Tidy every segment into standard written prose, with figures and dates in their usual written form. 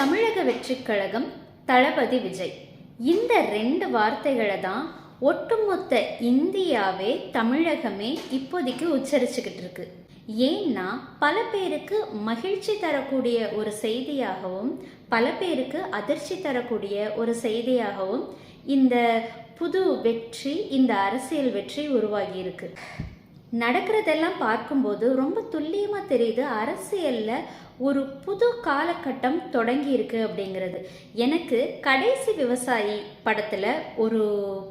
தமிழக வெற்றிக் கழகம், தளபதி விஜய். இந்த 2 வார்த்தைகளை தான் ஒட்டுமொத்த இந்தியாவே, தமிழகமே இப்போதைக்கு உச்சரிச்சுக்கிட்டு இருக்கு. ஏன்னா பல பேருக்கு மகிழ்ச்சி தரக்கூடிய ஒரு செய்தியாகவும், பல பேருக்கு அதிர்ச்சி தரக்கூடிய ஒரு செய்தியாகவும் இந்த புது வெற்றி, இந்த அரசியல் வெற்றி உருவாகி இருக்கு. நடக்கிறதெல்லாம் பார்க்கும்போது ரொம்ப துல்லியமாக தெரியுது, அரசியலில் ஒரு புது காலகட்டம் தொடங்கி இருக்கு அப்படிங்கிறது. எனக்கு கடைசி விவசாயி படத்தில் ஒரு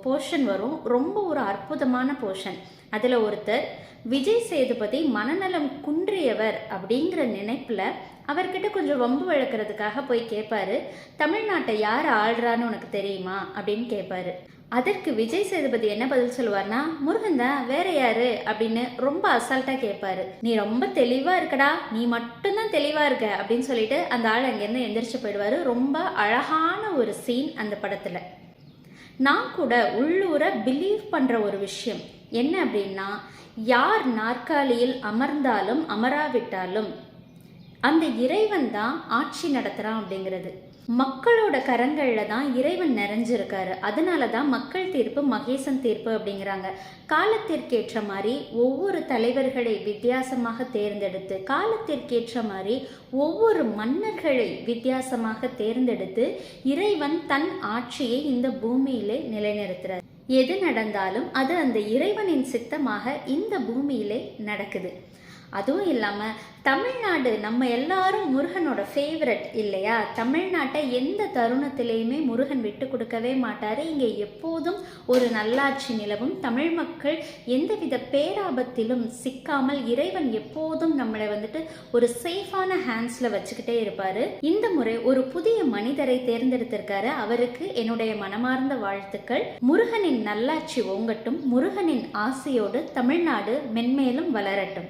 போர்ஷன் வரும், ரொம்ப ஒரு அற்புதமான போர்ஷன். அதில் ஒருத்தர் விஜய் சேதுபதி மனநலம் குன்றியவர் அப்படிங்கிற நினைப்பில் அவர்கிட்ட கொஞ்சம் வம்பு வளர்க்குறதுக்காக போய் கேட்பாரு, தமிழ்நாட்டை யார் ஆள்றான்னு உனக்கு தெரியுமா அப்படின்னு கேட்பாரு. அதற்கு விஜய் சேதுபதி என்ன பதில் சொல்லுவார்னா, முருகன் தான், வேற யாரு அப்படின்னு ரொம்ப அசால்ட்டா கேட்பாரு. நீ ரொம்ப தெளிவா இருக்கடா, நீ மட்டும்தான் தெளிவா இருக்க அப்படின்னு சொல்லிட்டு அந்த ஆள் அங்கேருந்து எந்திரிச்சு போயிடுவாரு. ரொம்ப அழகான ஒரு சீன் அந்த படத்துல. நான் கூட உள்ளூர பிலீவ் பண்ற ஒரு விஷயம் என்ன அப்படின்னா, யார் நாற்காலியில் அமர்ந்தாலும் அமராவிட்டாலும் அந்த இறைவன் தான் ஆட்சி நடத்துறான் அப்படிங்கிறது. மக்களோட கரங்கள்ல தான் இறைவன் நிறைஞ்சிருக்காரு. அதனால தான் மக்கள் தீர்ப்பு மகேசன் தீர்ப்பு அப்படிங்கிறாங்க. காலத்திற்கேற்ற மாதிரி ஒவ்வொரு தலைவர்களை வித்தியாசமாக தேர்ந்தெடுத்து, காலத்திற்கேற்ற மாதிரி ஒவ்வொரு மன்னர்களை வித்தியாசமாக தேர்ந்தெடுத்து இறைவன் தன் ஆட்சியை இந்த பூமியிலே நிலைநிறுத்துறார். எது நடந்தாலும் அது அந்த இறைவனின் சித்தமாக இந்த பூமியிலே நடக்குது. அதுவும் இல்லாமல் தமிழ்நாடு நம்ம எல்லாரும் முருகனோட ஃபேவரட் இல்லையா? தமிழ்நாட்டை எந்த தருணத்திலையுமே முருகன் விட்டு கொடுக்கவே மாட்டார். இங்கே எப்போதும் ஒரு நல்லாட்சி நிலவும். தமிழ் மக்கள் எந்தவித பேராபத்திலும் சிக்காமல் இறைவன் எப்போதும் நம்மளை ஒரு சேஃபான ஹேண்ட்ஸில் வச்சுக்கிட்டே இருப்பார். இந்த முறை ஒரு புதிய மனிதரை தேர்ந்தெடுத்திருக்காரு. அவருக்கு என்னுடைய மனமார்ந்த வாழ்த்துக்கள். முருகனின் நல்லாட்சி ஓங்கட்டும். முருகனின் ஆசையோடு தமிழ்நாடு மென்மேலும் வளரட்டும்.